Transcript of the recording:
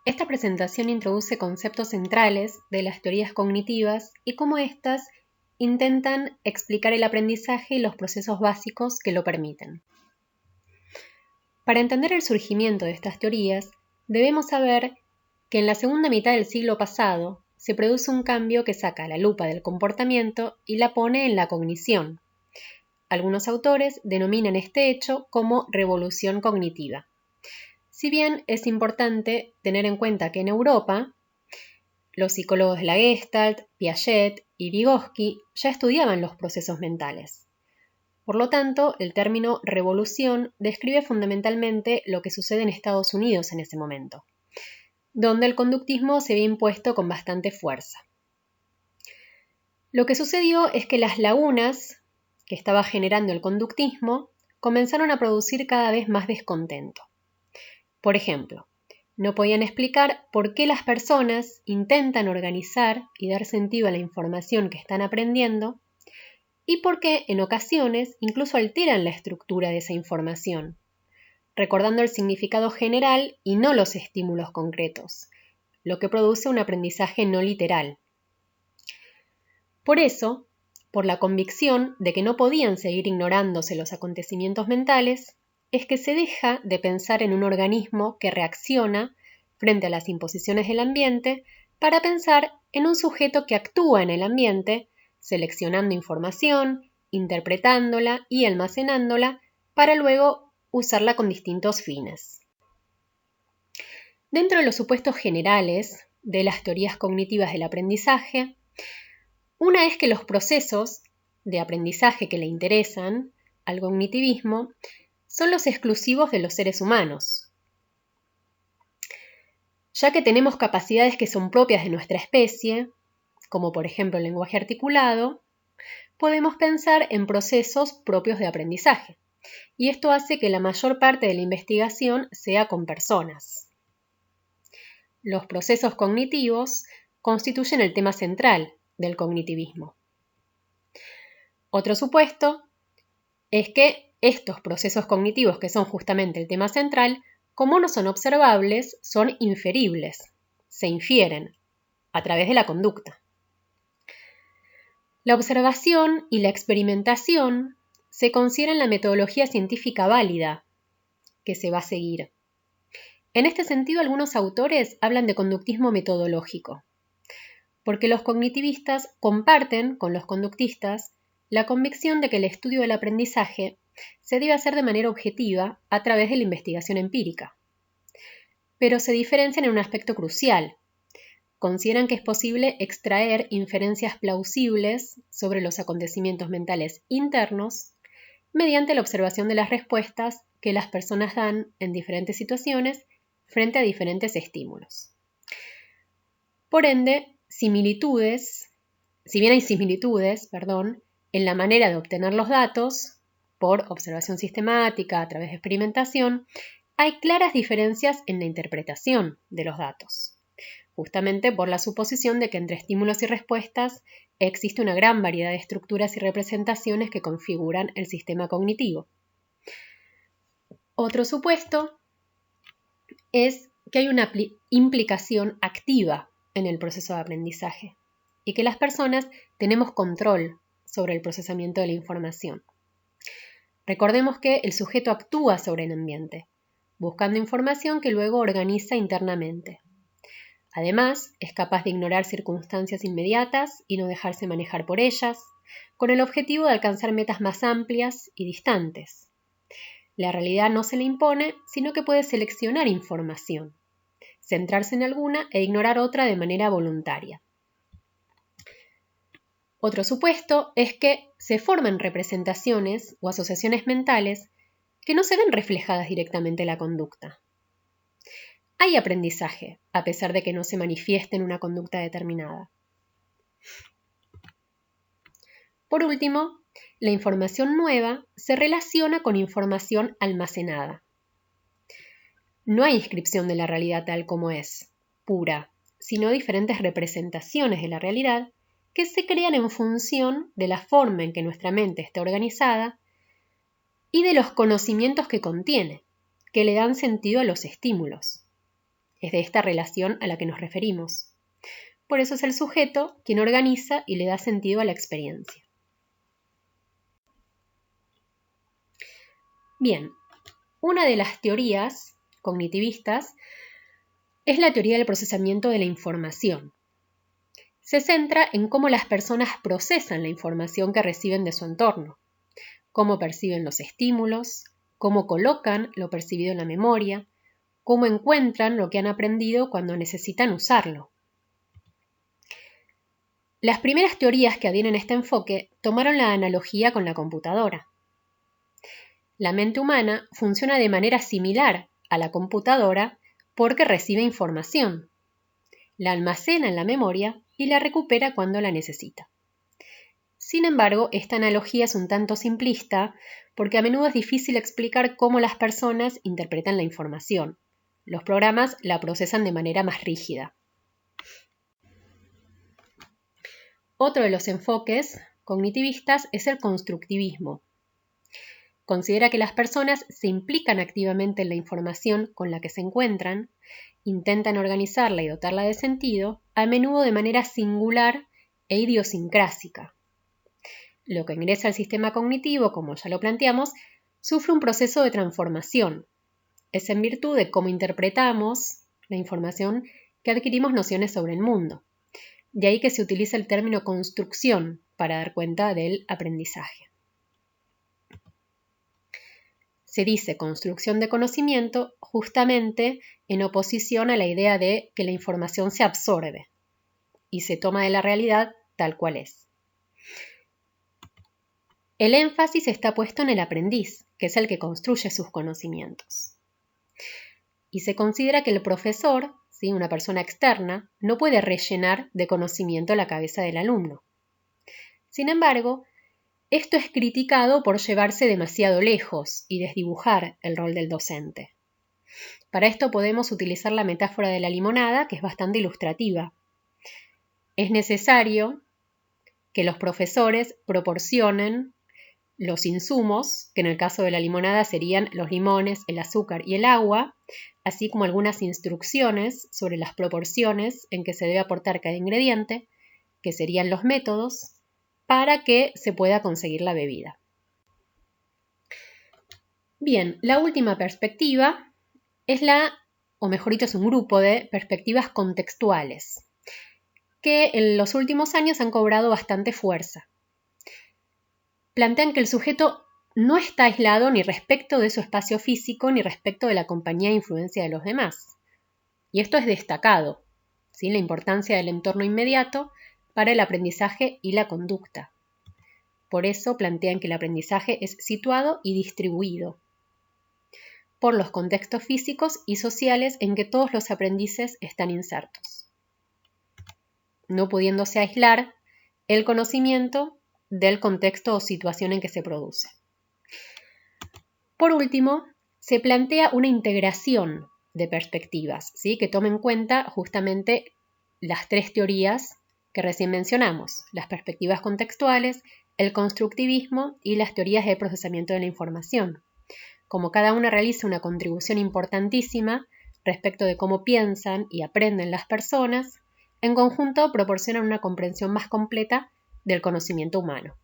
Esta presentación introduce conceptos centrales de las teorías cognitivas y cómo éstas intentan explicar el aprendizaje y los procesos básicos que lo permiten. Para entender el surgimiento de estas teorías, debemos saber que en la segunda mitad del siglo pasado se produce un cambio que saca la lupa del comportamiento y la pone en la cognición. Algunos autores denominan este hecho como revolución cognitiva. Si bien es importante tener en cuenta que en Europa, los psicólogos de la Gestalt, Piaget y Vygotsky ya estudiaban los procesos mentales. Por lo tanto, el término revolución describe fundamentalmente lo que sucede en Estados Unidos en ese momento, donde el conductismo se había impuesto con bastante fuerza. Lo que sucedió es que las lagunas que estaba generando el conductismo comenzaron a producir cada vez más descontento. Por ejemplo, no podían explicar por qué las personas intentan organizar y dar sentido a la información que están aprendiendo y por qué en ocasiones incluso alteran la estructura de esa información, recordando el significado general y no los estímulos concretos, lo que produce un aprendizaje no literal. Por eso, por la convicción de que no podían seguir ignorándose los acontecimientos mentales, es que se deja de pensar en un organismo que reacciona frente a las imposiciones del ambiente para pensar en un sujeto que actúa en el ambiente, seleccionando información, interpretándola y almacenándola para luego usarla con distintos fines. Dentro de los supuestos generales de las teorías cognitivas del aprendizaje, una es que los procesos de aprendizaje que le interesan al cognitivismo son los exclusivos de los seres humanos, ya que tenemos capacidades que son propias de nuestra especie, como por ejemplo el lenguaje articulado, podemos pensar en procesos propios de aprendizaje, y esto hace que la mayor parte de la investigación sea con personas. Los procesos cognitivos constituyen el tema central del cognitivismo. Otro supuesto es que estos procesos cognitivos, que son justamente el tema central, como no son observables, son inferibles, se infieren a través de la conducta. La observación y la experimentación se consideran la metodología científica válida que se va a seguir. En este sentido, algunos autores hablan de conductismo metodológico, porque los cognitivistas comparten con los conductistas la convicción de que el estudio del aprendizaje se debe hacer de manera objetiva a través de la investigación empírica. Pero se diferencian en un aspecto crucial. Consideran que es posible extraer inferencias plausibles sobre los acontecimientos mentales internos mediante la observación de las respuestas que las personas dan en diferentes situaciones frente a diferentes estímulos. Por ende, si bien hay similitudes, en la manera de obtener los datos, por observación sistemática, a través de experimentación, hay claras diferencias en la interpretación de los datos, justamente por la suposición de que entre estímulos y respuestas existe una gran variedad de estructuras y representaciones que configuran el sistema cognitivo. Otro supuesto es que hay una implicación activa en el proceso de aprendizaje y que las personas tenemos control sobre el procesamiento de la información. Recordemos que el sujeto actúa sobre el ambiente, buscando información que luego organiza internamente. Además, es capaz de ignorar circunstancias inmediatas y no dejarse manejar por ellas, con el objetivo de alcanzar metas más amplias y distantes. La realidad no se le impone, sino que puede seleccionar información, centrarse en alguna e ignorar otra de manera voluntaria. Otro supuesto es que se forman representaciones o asociaciones mentales que no se ven reflejadas directamente en la conducta. Hay aprendizaje, a pesar de que no se manifieste en una conducta determinada. Por último, la información nueva se relaciona con información almacenada. No hay inscripción de la realidad tal como es, pura, sino diferentes representaciones de la realidad que se crean en función de la forma en que nuestra mente está organizada y de los conocimientos que contiene, que le dan sentido a los estímulos. Es de esta relación a la que nos referimos. Por eso es el sujeto quien organiza y le da sentido a la experiencia. Bien, una de las teorías cognitivistas es la teoría del procesamiento de la información. Se centra en cómo las personas procesan la información que reciben de su entorno, cómo perciben los estímulos, cómo colocan lo percibido en la memoria, cómo encuentran lo que han aprendido cuando necesitan usarlo. Las primeras teorías que adhieren a este enfoque tomaron la analogía con la computadora. La mente humana funciona de manera similar a la computadora porque recibe información, la almacena en la memoria y la recupera cuando la necesita. Sin embargo, esta analogía es un tanto simplista porque a menudo es difícil explicar cómo las personas interpretan la información. Los programas la procesan de manera más rígida. Otro de los enfoques cognitivistas es el constructivismo. Considera que las personas se implican activamente en la información con la que se encuentran, intentan organizarla y dotarla de sentido, a menudo de manera singular e idiosincrásica. Lo que ingresa al sistema cognitivo, como ya lo planteamos, sufre un proceso de transformación. Es en virtud de cómo interpretamos la información que adquirimos nociones sobre el mundo. De ahí que se utiliza el término construcción para dar cuenta del aprendizaje. Se dice construcción de conocimiento justamente en oposición a la idea de que la información se absorbe y se toma de la realidad tal cual es. El énfasis está puesto en el aprendiz, que es el que construye sus conocimientos. Y se considera que el profesor, ¿sí?, una persona externa, no puede rellenar de conocimiento la cabeza del alumno. Sin embargo, esto es criticado por llevarse demasiado lejos y desdibujar el rol del docente. Para esto podemos utilizar la metáfora de la limonada, que es bastante ilustrativa. Es necesario que los profesores proporcionen los insumos, que en el caso de la limonada serían los limones, el azúcar y el agua, así como algunas instrucciones sobre las proporciones en que se debe aportar cada ingrediente, que serían los métodos, para que se pueda conseguir la bebida. Bien, la última perspectiva es es un grupo de perspectivas contextuales, que en los últimos años han cobrado bastante fuerza. Plantean que el sujeto no está aislado ni respecto de su espacio físico ni respecto de la compañía e influencia de los demás. Y esto es destacado, ¿sí?, la importancia del entorno inmediato para el aprendizaje y la conducta. Por eso plantean que el aprendizaje es situado y distribuido por los contextos físicos y sociales en que todos los aprendices están insertos, no pudiéndose aislar el conocimiento del contexto o situación en que se produce. Por último, se plantea una integración de perspectivas, ¿sí?, que tome en cuenta justamente las tres teorías que recién mencionamos, las perspectivas contextuales, el constructivismo y las teorías de procesamiento de la información. Como cada una realiza una contribución importantísima respecto de cómo piensan y aprenden las personas, en conjunto proporcionan una comprensión más completa del conocimiento humano.